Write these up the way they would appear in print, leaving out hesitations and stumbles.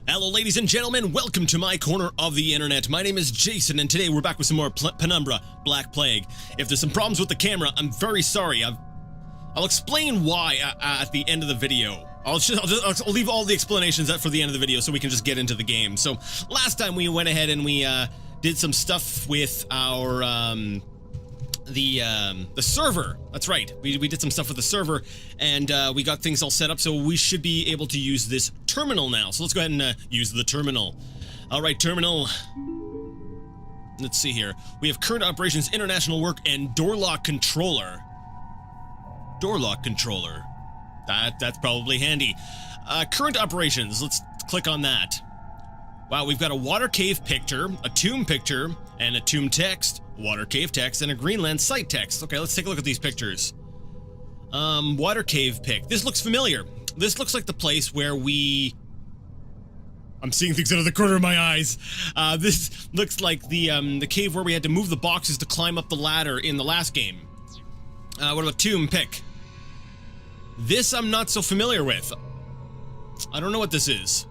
Hello ladies and gentlemen, welcome to my corner of the internet. My name is Jason and today we're back with some more Penumbra Black Plague. If there's some problems with the camera, I'm very sorry. I'll explain why at the end of the video. I'll leave all the explanations for the end of the video so we can just get into the game. So last time we went ahead and we did some stuff with our the server. That's right, we did some stuff with the server, and we got things all set up, so we should be able to use this terminal now. So let's go ahead and use the terminal. Alright, terminal. Let's see here. We have current operations, international work, and door lock controller. Door lock controller. That's probably handy. Current operations, let's click on that. Wow, we've got a water cave picture, a tomb picture, and a tomb text, water cave text, and a Greenland site text. Okay, let's take a look at these pictures. Water cave pic. This looks familiar. This looks like the place where I'm seeing things out of the corner of my eyes. This looks like the cave where we had to move the boxes to climb up the ladder in the last game. What about tomb pic? This I'm not so familiar with. I don't know what this is.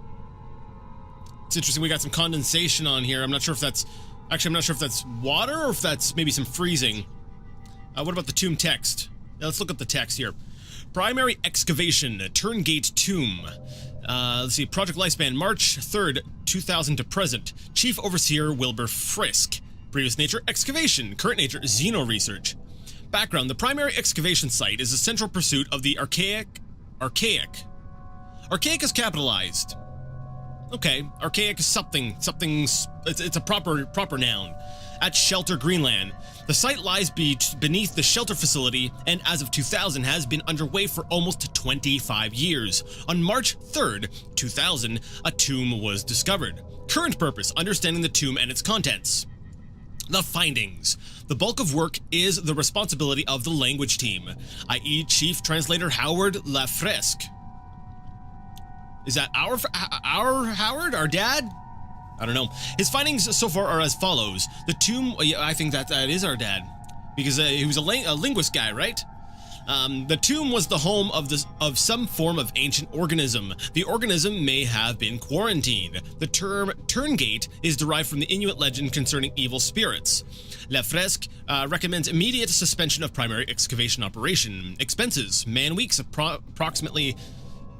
It's interesting, we got some condensation on here. I'm not sure if that's... Actually, I'm not sure if that's water or if that's maybe some freezing. What about the tomb text? Now, let's look at the text here. Primary excavation, Turngate Tomb. Let's see, project lifespan, March 3rd, 2000 to present. Chief Overseer Wilbur Frisk. Previous nature, excavation. Current nature, xeno research. Background, the primary excavation site is a central pursuit of the archaic. Archaic is capitalized. Okay, archaic is it's a proper noun. At Shelter, Greenland. The site lies beneath the shelter facility and as of 2000 has been underway for almost 25 years. On March 3rd, 2000, a tomb was discovered. Current purpose, understanding the tomb and its contents. The findings. The bulk of work is the responsibility of the language team, i.e. Chief Translator Howard Lafresque. Is that our Howard? Our dad? I don't know. His findings so far are as follows. The tomb, I think that is our dad. Because he was a linguist guy, right? The tomb was the home of some form of ancient organism. The organism may have been quarantined. The term Turngate is derived from the Inuit legend concerning evil spirits. Lafresque recommends immediate suspension of primary excavation operation. Expenses, man weeks, approximately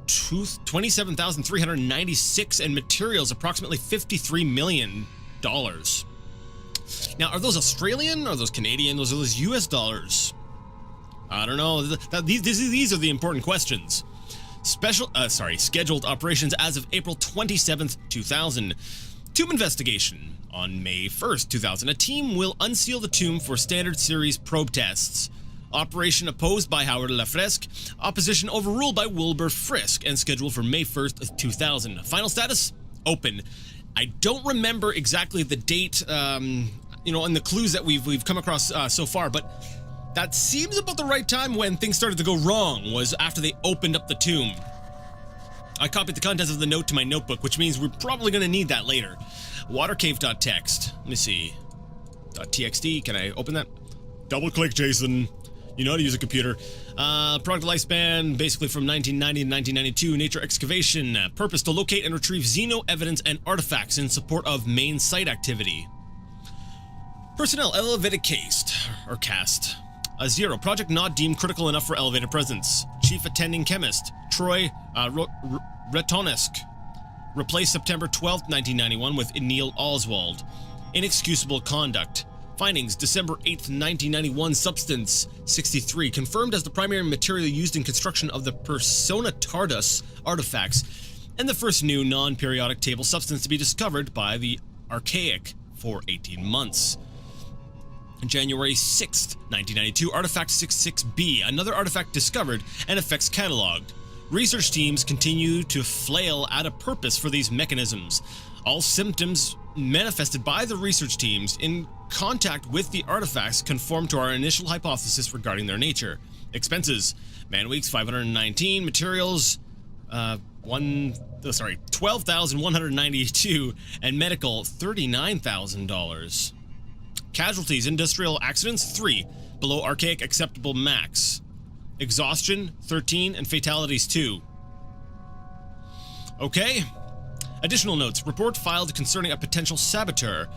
27,396, and materials approximately $53 million. Now, are those Australian? Are those Canadian? Are those US dollars? I don't know. These are the important questions. Scheduled operations as of April 27th, 2000. Tomb investigation. On May 1st, 2000, a team will unseal the tomb for standard series probe tests. Operation opposed by Howard Lafresque. Opposition overruled by Wilbur Frisk and scheduled for May 1st, 2000. Final status? Open. I don't remember exactly the date, and the clues that we've come across so far, but that seems about the right time when things started to go wrong, was after they opened up the tomb. I copied the contents of the note to my notebook, which means we're probably going to need that later. Watercave.txt. Let me see. .txt. Can I open that? Double click, Jason. You know how to use a computer. Product lifespan, basically from 1990 to 1992. Nature excavation. Purpose to locate and retrieve xeno evidence and artifacts in support of main site activity. Personnel, elevated cast. 0. Project not deemed critical enough for elevated presence. Chief attending chemist, Troy Retonesk. Replaced September 12th, 1991 with Neil Oswald. Inexcusable conduct. Findings, December 8th, 1991, substance 63, confirmed as the primary material used in construction of the Persona Tardus artifacts, and the first new non-periodic table substance to be discovered by the Archaic for 18 months. January 6th, 1992, Artifact 66B, another artifact discovered and effects cataloged. Research teams continue to flail out a purpose for these mechanisms. All symptoms manifested by the research teams in contact with the artifacts conform to our initial hypothesis regarding their nature. Expenses, man weeks 519, materials 12,192, and medical $39,000. Casualties, industrial accidents 3, below archaic acceptable max. Exhaustion 13, and fatalities 2. Okay. Additional notes. Report filed concerning a potential saboteur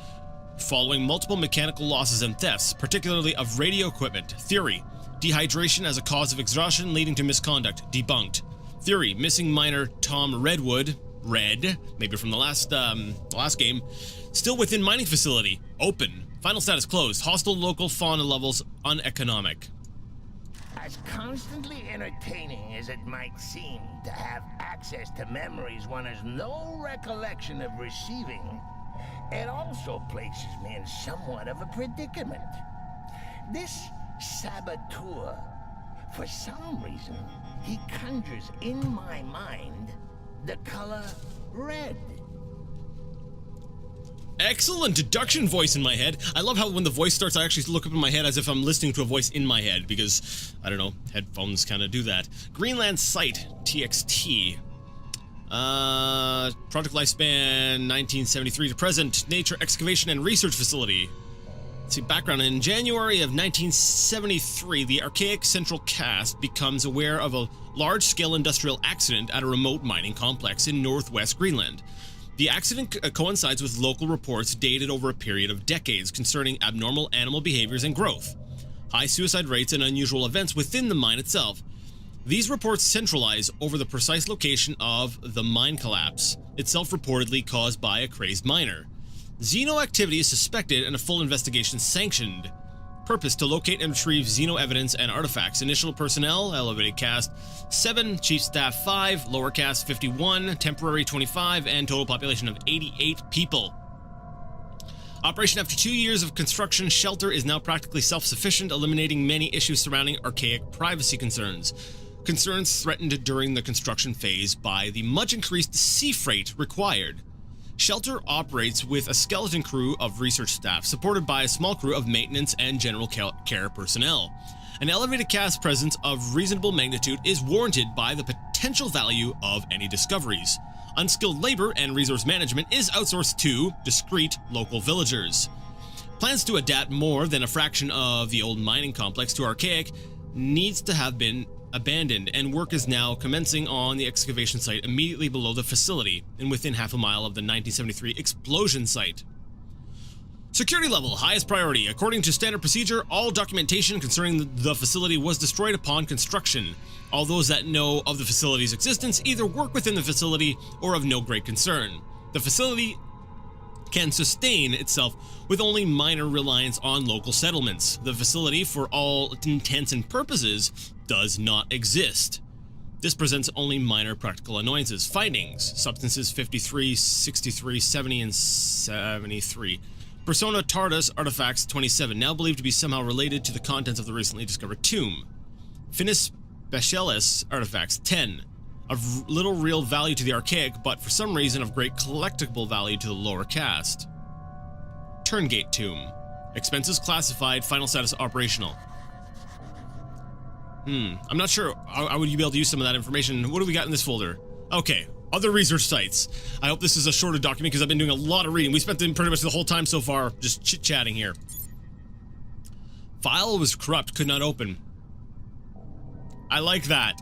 following multiple mechanical losses and thefts, particularly of radio equipment. Theory. Dehydration as a cause of exhaustion leading to misconduct. Debunked. Theory. Missing miner Tom Redwood, maybe from the last game, still within mining facility. Open. Final status closed. Hostile local fauna levels uneconomic. As constantly entertaining as it might seem to have access to memories one has no recollection of receiving, it also places me in somewhat of a predicament. This saboteur, for some reason, he conjures in my mind the color red. Excellent deduction voice in my head. I love how when the voice starts, I actually look up in my head as if I'm listening to a voice in my head, because, I don't know, headphones kind of do that. Greenland Site, TXT. Project lifespan, 1973 to present. Nature Excavation and Research Facility. Let's see, background. In January of 1973, the archaic central cast becomes aware of a large-scale industrial accident at a remote mining complex in northwest Greenland. The accident coincides with local reports dated over a period of decades concerning abnormal animal behaviors and growth, high suicide rates, and unusual events within the mine itself. These reports centralize over the precise location of the mine collapse, itself reportedly caused by a crazed miner. Xeno activity is suspected and a full investigation sanctioned. Purpose: to locate and retrieve Xeno evidence and artifacts. Initial personnel: elevated cast 7, chief staff 5, lower cast 51, temporary 25, and total population of 88 people. Operation after 2 years of construction, shelter is now practically self-sufficient, eliminating many issues surrounding archaic privacy concerns. Concerns threatened during the construction phase by the much increased sea freight required. Shelter operates with a skeleton crew of research staff, supported by a small crew of maintenance and general care personnel. An elevated cast presence of reasonable magnitude is warranted by the potential value of any discoveries. Unskilled labor and resource management is outsourced to discreet local villagers. Plans to adapt more than a fraction of the old mining complex to archaic needs to have been abandoned, and work is now commencing on the excavation site immediately below the facility and within half a mile of the 1973 explosion site. Security level, highest priority. According to standard procedure, all documentation concerning the facility was destroyed upon construction. All those that know of the facility's existence either work within the facility or of no great concern. The facility can sustain itself with only minor reliance on local settlements. The facility, for all intents and purposes, does not exist. This presents only minor practical annoyances. Findings: substances 53, 63, 70, and 73. Persona Tardus artifacts 27, now believed to be somehow related to the contents of the recently discovered tomb. Finis Specialis artifacts 10, of little real value to the archaic, but for some reason of great collectible value to the lower caste. Turngate tomb. Expenses classified, final status operational. I'm not sure how would you be able to use some of that information. What do we got in this folder? Okay, other research sites. I hope this is a shorter document because I've been doing a lot of reading. We spent pretty much the whole time so far just chit-chatting here. File was corrupt, could not open. I like that.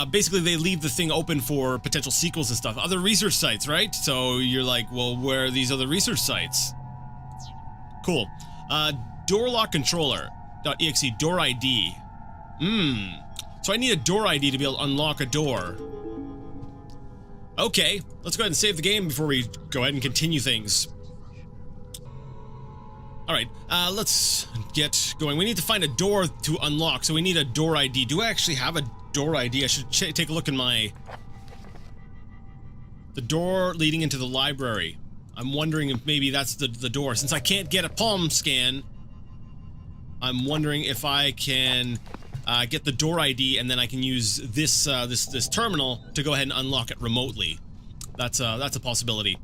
Basically, they leave the thing open for potential sequels and stuff. Other research sites, right? So you're like, well, where are these other research sites? Cool. Door lock controller. .exe door ID. So I need a door ID to be able to unlock a door. Okay, let's go ahead and save the game before we go ahead and continue things. Alright, let's get going. We need to find a door to unlock, so we need a door ID. Do I actually have a door ID? I should take a look in the door leading into the library. I'm wondering if maybe that's the door. Since I can't get a palm scan, I'm wondering if I can get the door ID, and then I can use this this terminal to go ahead and unlock it remotely. That's a possibility.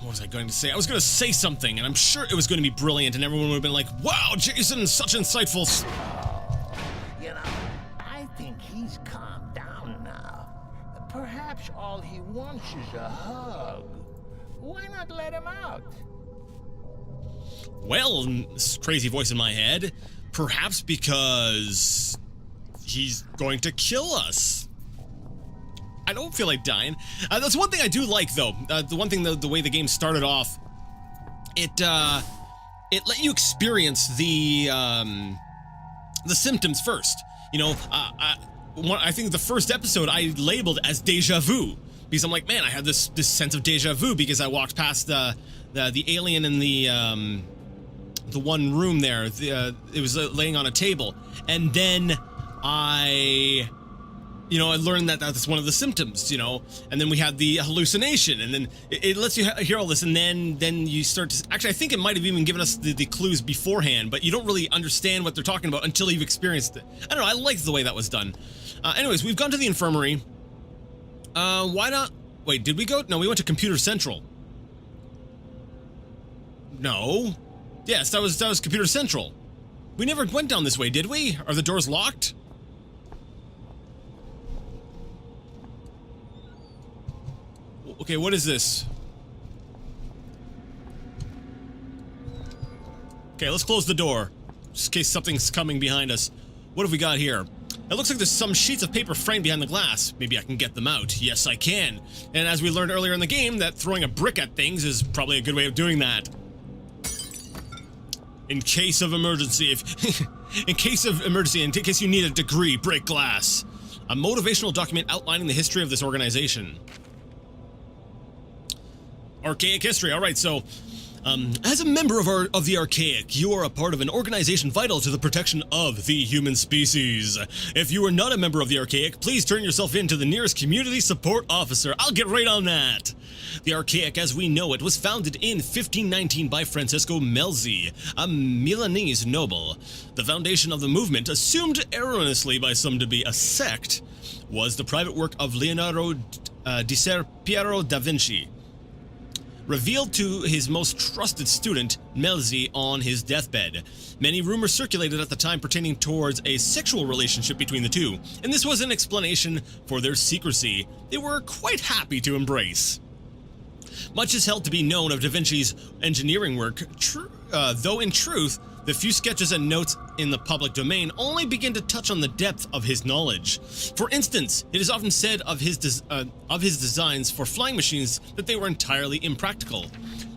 What was I going to say? I was going to say something, and I'm sure it was going to be brilliant, and everyone would have been like, "Wow, Jason, such insightful." You know, I think he's calmed down now. Perhaps all he wants is a hug. Why not let him out? Well, this crazy voice in my head, perhaps because he's going to kill us. I don't feel like dying. That's one thing I do like, though. The one thing, the way the game started off, it let you experience the symptoms first. You know, I think the first episode I labeled as deja vu, because I'm like, man, I had this sense of deja vu because I walked past the alien in the one room there. It was laying on a table, and then I learned that that's one of the symptoms, and then we had the hallucination, and then it lets you hear all this, and then you start to, actually, I think it might have even given us the clues beforehand, but you don't really understand what they're talking about until you've experienced it. I don't know, I liked the way that was done. Anyways, we've gone to the infirmary. Why not, wait, did we go? No, we went to Computer Central. No. Yes, that was Computer Central. We never went down this way, did we? Are the doors locked? Okay, what is this? Okay, let's close the door, just in case something's coming behind us. What have we got here? It looks like there's some sheets of paper framed behind the glass. Maybe I can get them out. Yes, I can. And as we learned earlier in the game, that throwing a brick at things is probably a good way of doing that. In case of emergency, in case you need a degree, break glass. A motivational document outlining the history of this organization. Archaic history. All right, so as a member of the Archaic, you are a part of an organization vital to the protection of the human species. If you are not a member of the Archaic, please turn yourself in to the nearest community support officer. I'll get right on that. The Archaic, as we know it, was founded in 1519 by Francesco Melzi, a Milanese noble. The foundation of the movement, assumed erroneously by some to be a sect, was the private work of Leonardo di Ser Piero da Vinci, revealed to his most trusted student, Melzi, on his deathbed. Many rumors circulated at the time pertaining towards a sexual relationship between the two, and this was an explanation for their secrecy they were quite happy to embrace. Much is held to be known of Da Vinci's engineering work, though in truth, the few sketches and notes in the public domain only begin to touch on the depth of his knowledge. For instance, it is often said of his designs for flying machines that they were entirely impractical.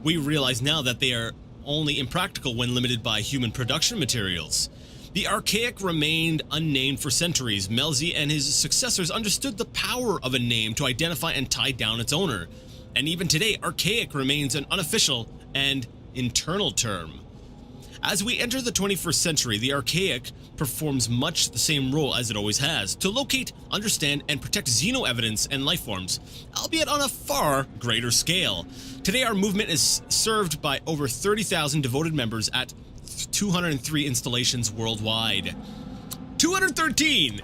We realize now that they are only impractical when limited by human production materials. The Archaic remained unnamed for centuries. Melzi and his successors understood the power of a name to identify and tie down its owner. And even today, Archaic remains an unofficial and internal term. As we enter the 21st century, the Archaic performs much the same role as it always has, to locate, understand, and protect xeno evidence and life forms, albeit on a far greater scale. Today, our movement is served by over 30,000 devoted members at 203 installations worldwide. 213!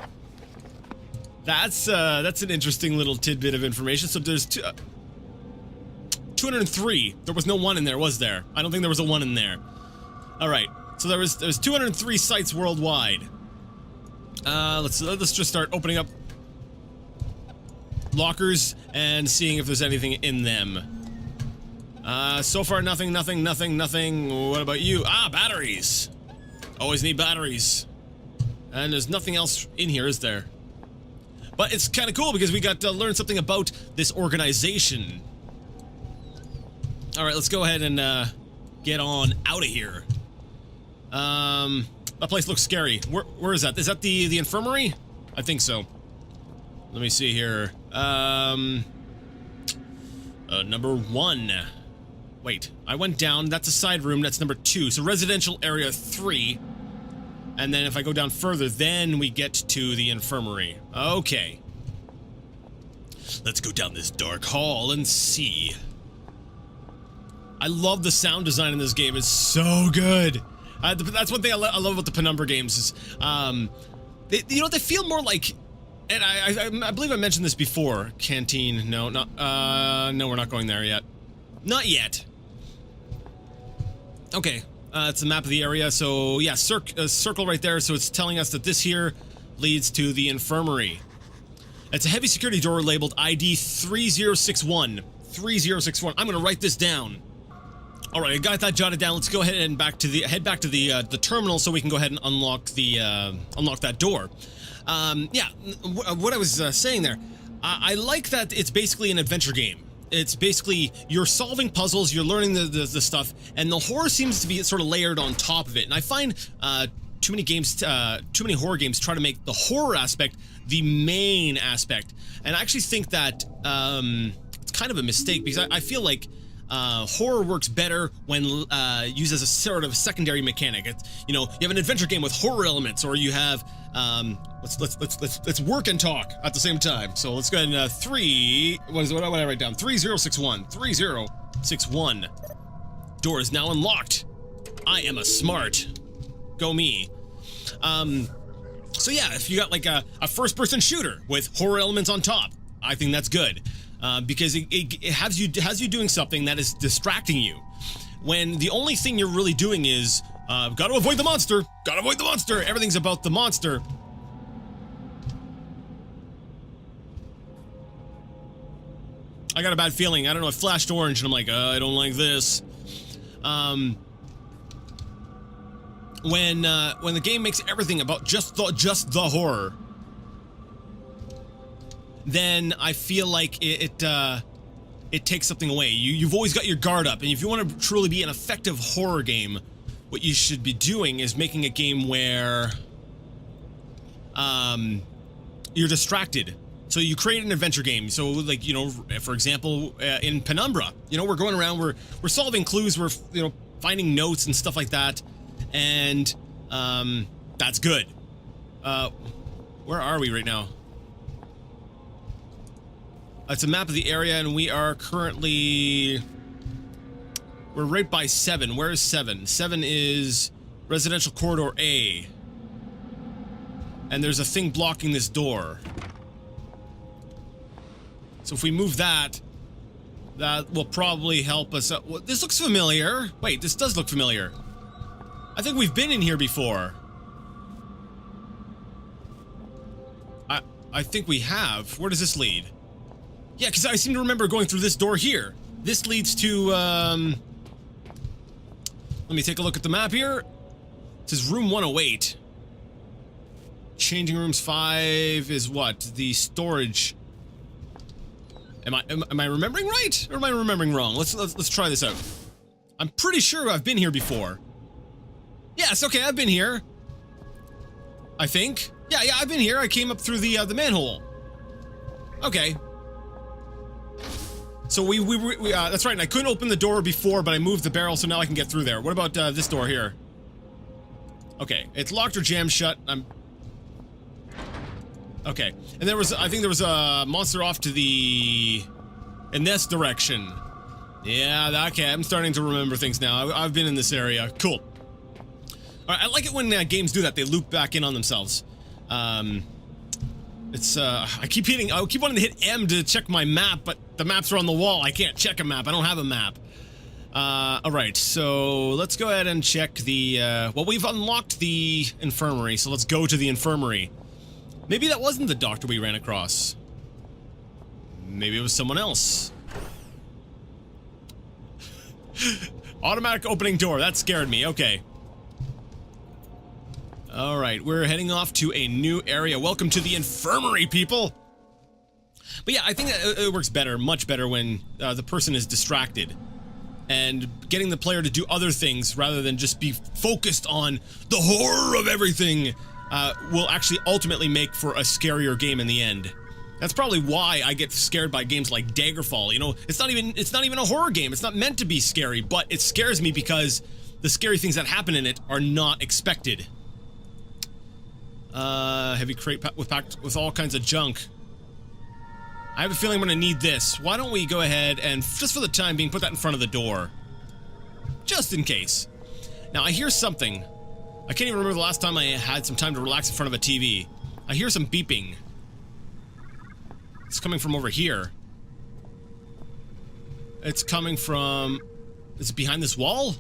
That's an interesting little tidbit of information. So there's 203. There was no 1 in there, was there? I don't think there was a 1 in there. Alright, so there's 203 sites worldwide. Let's just start opening up lockers and seeing if there's anything in them. So far nothing. What about you? Ah, batteries! Always need batteries. And there's nothing else in here, is there? But it's kind of cool because we got to learn something about this organization. Alright, let's go ahead and get on out of here. That place looks scary. Where is that? Is that the infirmary? I think so. Let me see here. Number 1. Wait, I went down. That's a side room. That's number 2. So residential area 3. And then if I go down further, then we get to the infirmary. Okay. Let's go down this dark hall and see. I love the sound design in this game. It's so good. That's one thing I love about the Penumbra games is, they feel more like, and I believe I mentioned this before. Canteen, no, we're not going there yet. Not yet. Okay, it's the map of the area, so yeah, circle right there, so it's telling us that this here leads to the infirmary. It's a heavy security door labeled ID 3061. 3061, I'm gonna write this down. All right, I got that jotted down. Let's go ahead and head back to the terminal so we can go ahead and unlock that door. Yeah, what I was saying there, I like that it's basically an adventure game. It's basically you're solving puzzles, you're learning the stuff, and the horror seems to be sort of layered on top of it. And I find too many horror games try to make the horror aspect the main aspect. And I actually think that it's kind of a mistake, because I feel like horror works better when used as a sort of secondary mechanic. It's, you know, you have an adventure game with horror elements, or you have let's work and talk at the same time. So let's go ahead and what did I write down? 3061. Door is now unlocked. I am a smart. Go me. So yeah, if you got like a first-person shooter with horror elements on top, I think that's good. Because it has you doing something that is distracting you, when the only thing you're really doing is gotta avoid the monster, everything's about the monster. I got a bad feeling. I don't know, it flashed orange and I'm like, I don't like this. When the game makes everything about just the horror, then I feel like it takes something away. You've always got your guard up, and if you want to truly be an effective horror game, what you should be doing is making a game where you're distracted. So you create an adventure game. So, like, you know, for example, in Penumbra, you know, we're going around, we're solving clues, we're, you know, finding notes and stuff like that, and that's good. Where are we right now? It's a map of the area, and we are currently... We're right by 7. Where is 7? 7 is Residential Corridor A. And there's a thing blocking this door. So if we move that, that will probably help us out. Well, this looks familiar. Wait, this does look familiar. I think we've been in here before. I think we have. Where does this lead? Yeah, because I seem to remember going through this door here. This leads to, let me take a look at the map here. It says room 108. Changing rooms 5 is what? The storage. Am I remembering right? Or am I remembering wrong? Let's try this out. I'm pretty sure I've been here before. Yes, okay, I've been here. I think. Yeah, I've been here. I came up through the manhole. Okay. So we that's right, and I couldn't open the door before, but I moved the barrel, so now I can get through there. What about this door here? Okay, it's locked or jammed shut. Okay, and I think there was a monster off to in this direction. Yeah, okay, I'm starting to remember things now. I've been in this area. Cool. Alright, I like it when games do that. They loop back in on themselves. I keep wanting to hit M to check my map, but the maps are on the wall. I can't check a map. I don't have a map. Alright, so let's go ahead and check the, well, we've unlocked the infirmary, so let's go to the infirmary. Maybe that wasn't the doctor we ran across. Maybe it was someone else. Automatic opening door. That scared me. Okay. Alright, we're heading off to a new area. Welcome to the infirmary, people! But yeah, I think it works better, much better, when the person is distracted. And getting the player to do other things rather than just be focused on the horror of everything will actually ultimately make for a scarier game in the end. That's probably why I get scared by games like Daggerfall. You know, it's not even a horror game. It's not meant to be scary, but it scares me because the scary things that happen in it are not expected. Heavy crate packed with all kinds of junk. I have a feeling I'm gonna need this. Why don't we go ahead and, just for the time being, put that in front of the door. Just in case. Now, I hear something. I can't even remember the last time I had some time to relax in front of a TV. I hear some beeping. It's coming from over here. It's coming from... Is it behind this wall?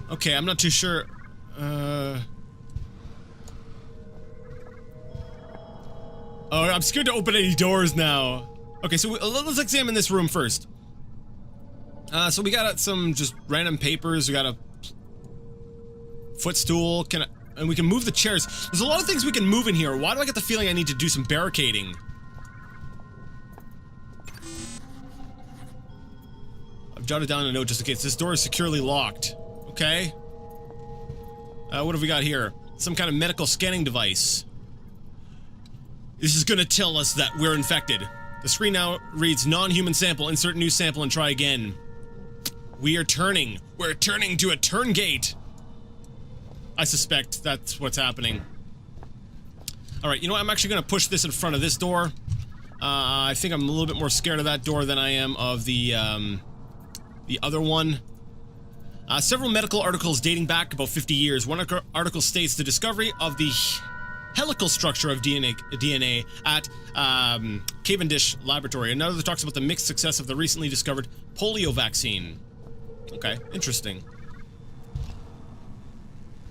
Okay, I'm not too sure. Oh, I'm scared to open any doors now. Okay, so let's examine this room first. So we got some just random papers. We got a footstool. And we can move the chairs. There's a lot of things we can move in here. Why do I get the feeling I need to do some barricading? I've jotted down a note just in case. This door is securely locked. Okay. What have we got here? Some kind of medical scanning device. This is gonna tell us that we're infected. The screen now reads non-human sample, insert new sample and try again. We're turning to a turn gate. I suspect that's what's happening. Alright, you know what? I'm actually gonna push this in front of this door. I think I'm a little bit more scared of that door than I am of the other one. Several medical articles dating back about 50 years. One article states the discovery of the helical structure of DNA at Cavendish Laboratory. Another talks about the mixed success of the recently discovered polio vaccine. Okay, interesting.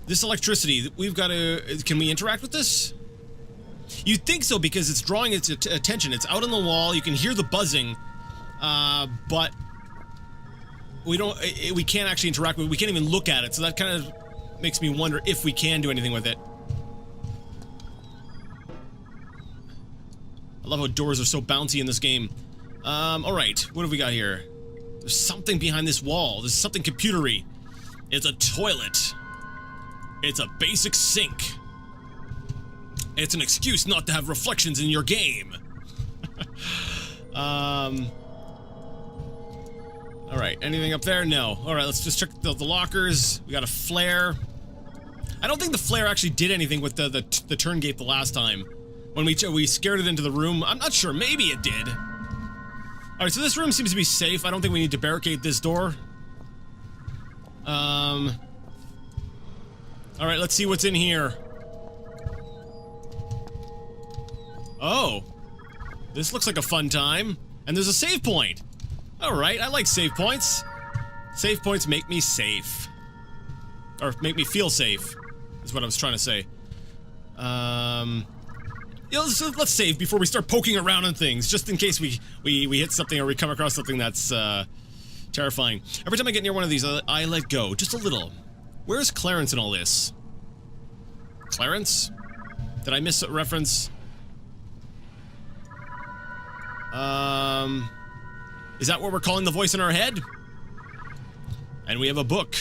This electricity, we've got to... Can we interact with this? You'd think so, because it's drawing its attention. It's out on the wall, you can hear the buzzing, but... we can't actually interact with it. We can't even look at it, so that kind of makes me wonder if we can do anything with it. I love how doors are so bouncy in this game. Alright, what have we got here? There's something behind this wall. There's something computery. It's a toilet. It's a basic sink. It's an excuse not to have reflections in your game. Alright, anything up there? No. Alright, let's just check the lockers. We got a flare. I don't think the flare actually did anything with the turn gate the last time. When we scared it into the room. I'm not sure. Maybe it did. Alright, so this room seems to be safe. I don't think we need to barricade this door. Alright, let's see what's in here. Oh. This looks like a fun time. And there's a save point. Alright, I like save points. Save points make me safe. Or make me feel safe, is what I was trying to say. Yeah, let's save before we start poking around on things, just in case we hit something or we come across something that's, terrifying. Every time I get near one of these, I let go, just a little. Where's Clarence in all this? Clarence? Did I miss a reference? Is that what we're calling the voice in our head? And we have a book.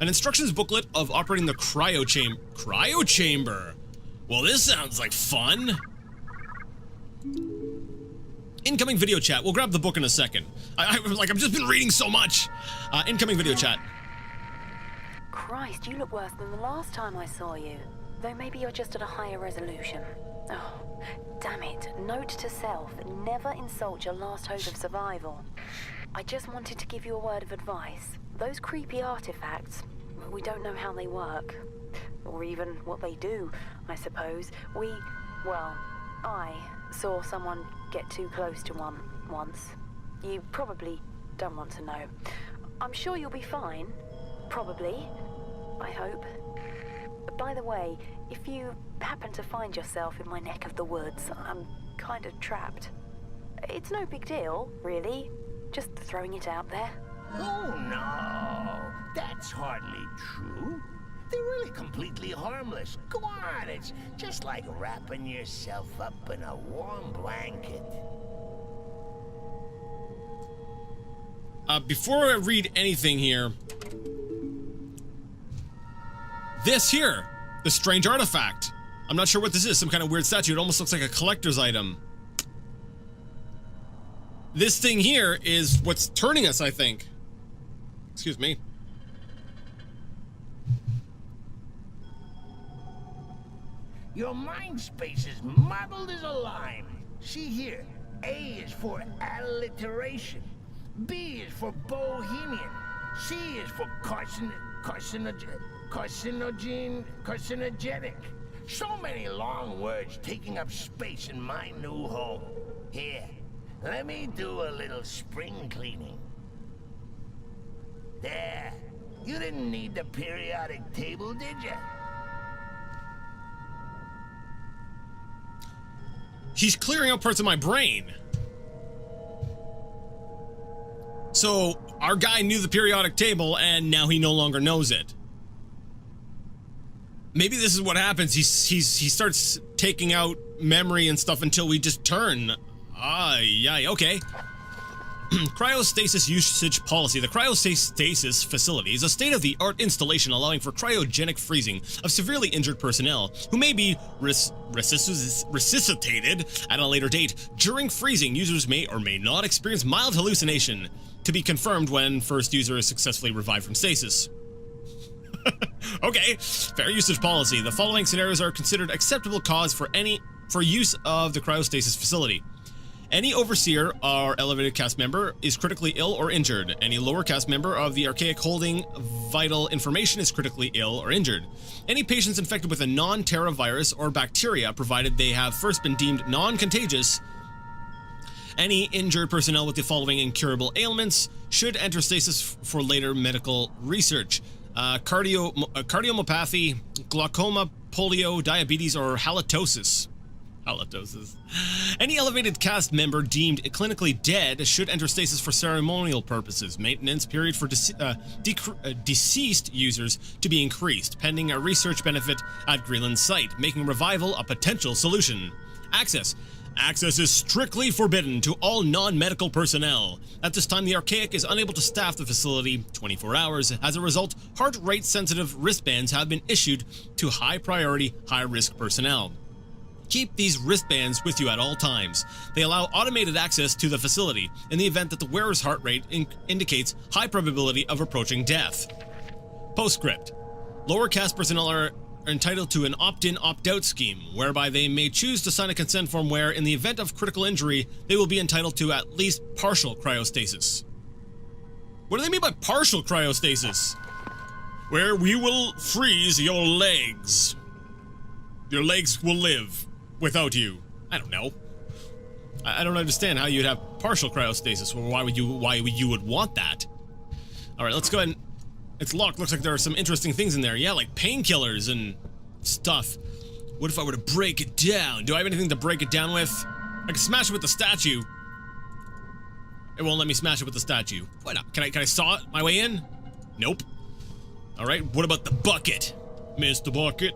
An instructions booklet of operating the cryo chamber. Well, this sounds like fun. Incoming video chat. We'll grab the book in a second. I've just been reading so much. Incoming video chat. Christ, you look worse than the last time I saw you. Though maybe you're just at a higher resolution. Oh, damn it. Note to self, never insult your last hope of survival. I just wanted to give you a word of advice. Those creepy artifacts, we don't know how they work. Or even what they do, I suppose. I saw someone get too close to one once. You probably don't want to know. I'm sure you'll be fine. Probably. I hope. By the way, if you happen to find yourself in my neck of the woods, I'm kind of trapped. It's no big deal, really. Just throwing it out there. Oh no, that's hardly true. They're really completely harmless. Go on, it's just like wrapping yourself up in a warm blanket. Before I read anything here... This here! The strange artifact. I'm not sure what this is, some kind of weird statue. It almost looks like a collector's item. This thing here is what's turning us, I think. Excuse me. Your mind space is muddled as a lime. See here, A is for alliteration. B is for bohemian. C is for carcinogenic. So many long words taking up space in my new home. Here, let me do a little spring cleaning. There. You didn't need the periodic table, did you? He's clearing out parts of my brain. So, our guy knew the periodic table, and now he no longer knows it. Maybe this is what happens. He starts taking out memory and stuff until we just turn. Yeah, okay. Cryostasis usage policy. The cryostasis facility is a state-of-the-art installation allowing for cryogenic freezing of severely injured personnel who may be resuscitated at a later date. During freezing, users may or may not experience mild hallucination, to be confirmed when first user is successfully revived from stasis. Okay, fair usage policy. The following scenarios are considered acceptable cause for use of the cryostasis facility. Any overseer or elevated cast member is critically ill or injured. Any lower cast member of the archaic holding vital information is critically ill or injured. Any patients infected with a non-Terra virus or bacteria, provided they have first been deemed non-contagious. Any injured personnel with the following incurable ailments should enter stasis for later medical research. Cardiomyopathy, glaucoma, polio, diabetes, or halitosis. Any elevated cast member deemed clinically dead should enter stasis for ceremonial purposes. Maintenance period for deceased users to be increased, pending a research benefit at Greenland site, making revival a potential solution. Access is strictly forbidden to all non-medical personnel. At this time, the Archaic is unable to staff the facility 24 hours. As a result, heart rate sensitive wristbands have been issued to high priority, high risk personnel. Keep these wristbands with you at all times. They allow automated access to the facility in the event that the wearer's heart rate indicates high probability of approaching death. Postscript. Lower caste personnel are entitled to an opt-in, opt-out scheme, whereby they may choose to sign a consent form where, in the event of critical injury, they will be entitled to at least partial cryostasis. What do they mean by partial cryostasis? Where we will freeze your legs. Your legs will live without you. I don't know. I don't understand how you'd have partial cryostasis. Well, why would you would want that? All right, let's go ahead and... It's locked. Looks like there are some interesting things in there. Yeah, like painkillers and stuff. What if I were to break it down? Do I have anything to break it down with? I can smash it with the statue. It won't let me smash it with the statue. Why not? Can I saw it my way in? Nope. All right, what about the bucket? Mr. Bucket.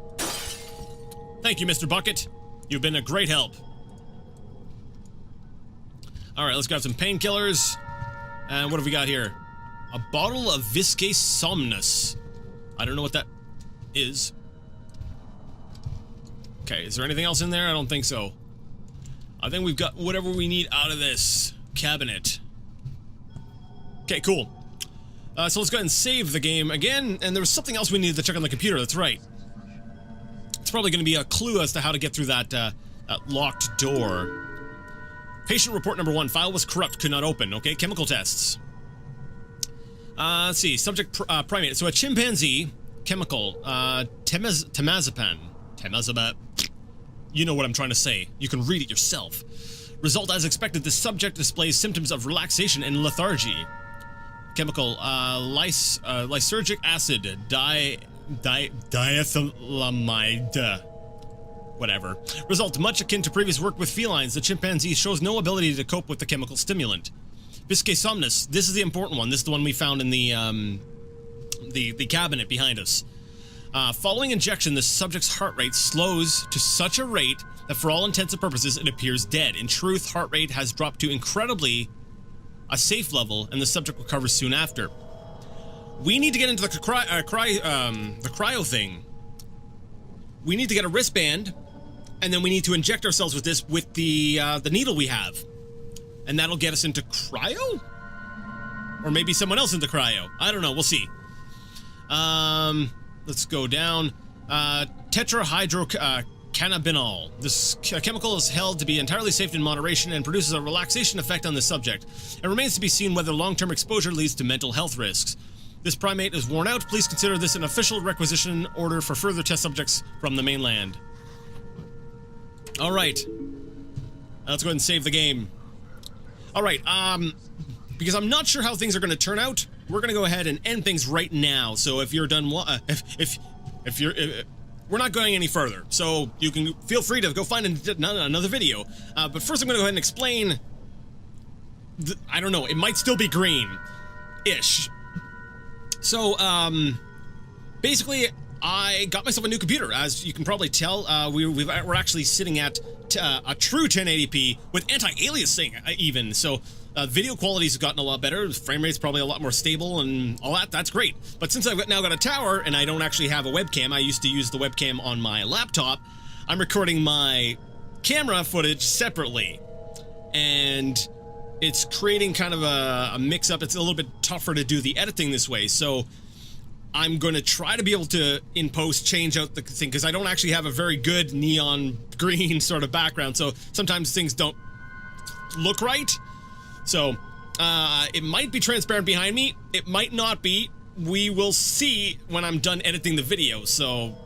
Thank you, Mr. Bucket. You've been a great help. All right, let's grab some painkillers. And what have we got here? A bottle of Viscase Somnus. I don't know what that is. Okay, is there anything else in there? I don't think so. I think we've got whatever we need out of this cabinet. Okay, cool. So let's go ahead and save the game again. And there was something else we needed to check on the computer. That's right. It's probably going to be a clue as to how to get through that, that locked door. Patient report number 1. File was corrupt. Could not open. Okay, chemical tests. Let's see. Subject primate. So a chimpanzee. Chemical. Temazepam. You know what I'm trying to say. You can read it yourself. Result as expected. The subject displays symptoms of relaxation and lethargy. Chemical. Lysergic acid. Diethylamide. Whatever. Result much akin to previous work with felines. The chimpanzee shows no ability to cope with the chemical stimulant. Viscase Somnus. This is the important one. This is the one we found in the cabinet behind us. Following injection, the subject's heart rate slows to such a rate that for all intents and purposes it appears dead. In truth, heart rate has dropped to incredibly a safe level and the subject recovers soon after. We need to get into the cryo thing. We need to get a wristband, and then we need to inject ourselves with this with the needle we have, and that'll get us into cryo, or maybe someone else into cryo. I don't know. We'll see. Let's go down. Tetrahydrocannabinol. This chemical is held to be entirely safe in moderation and produces a relaxation effect on the subject. It remains to be seen whether long-term exposure leads to mental health risks. This primate is worn out. Please consider this an official requisition order for further test subjects from the mainland. All right. Let's go ahead and save the game. All right. Because I'm not sure how things are going to turn out, we're going to go ahead and end things right now. So if you're done, if we're not going any further, so you can feel free to go find another video. But first, I'm going to go ahead and explain. I don't know. It might still be green-ish. So, basically, I got myself a new computer. As you can probably tell, we're actually sitting at a true 1080p with anti-aliasing even. So video quality's gotten a lot better. Frame rate's probably a lot more stable and all that. That's great. But since I've now got a tower and I don't actually have a webcam, I used to use the webcam on my laptop. I'm recording my camera footage separately, and it's creating kind of a mix-up. It's a little bit tougher to do the editing this way. So I'm going to try to be able to, in post, change out the thing, because I don't actually have a very good neon green sort of background, so sometimes things don't look right. So it might be transparent behind me, it might not be. We will see when I'm done editing the video. So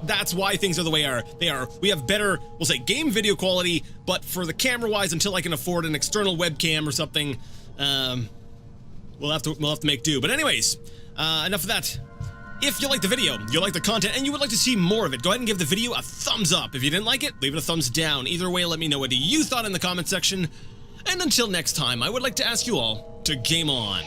that's why things are the way they are. We have better, we'll say, game video quality, but for the camera-wise, until I can afford an external webcam or something, we'll have to make do. But anyways, enough of that. If you like the video, you like the content, and you would like to see more of it, go ahead and give the video a thumbs up. If you didn't like it, leave it a thumbs down. Either way, let me know what you thought in the comment section. And until next time, I would like to ask you all to game on.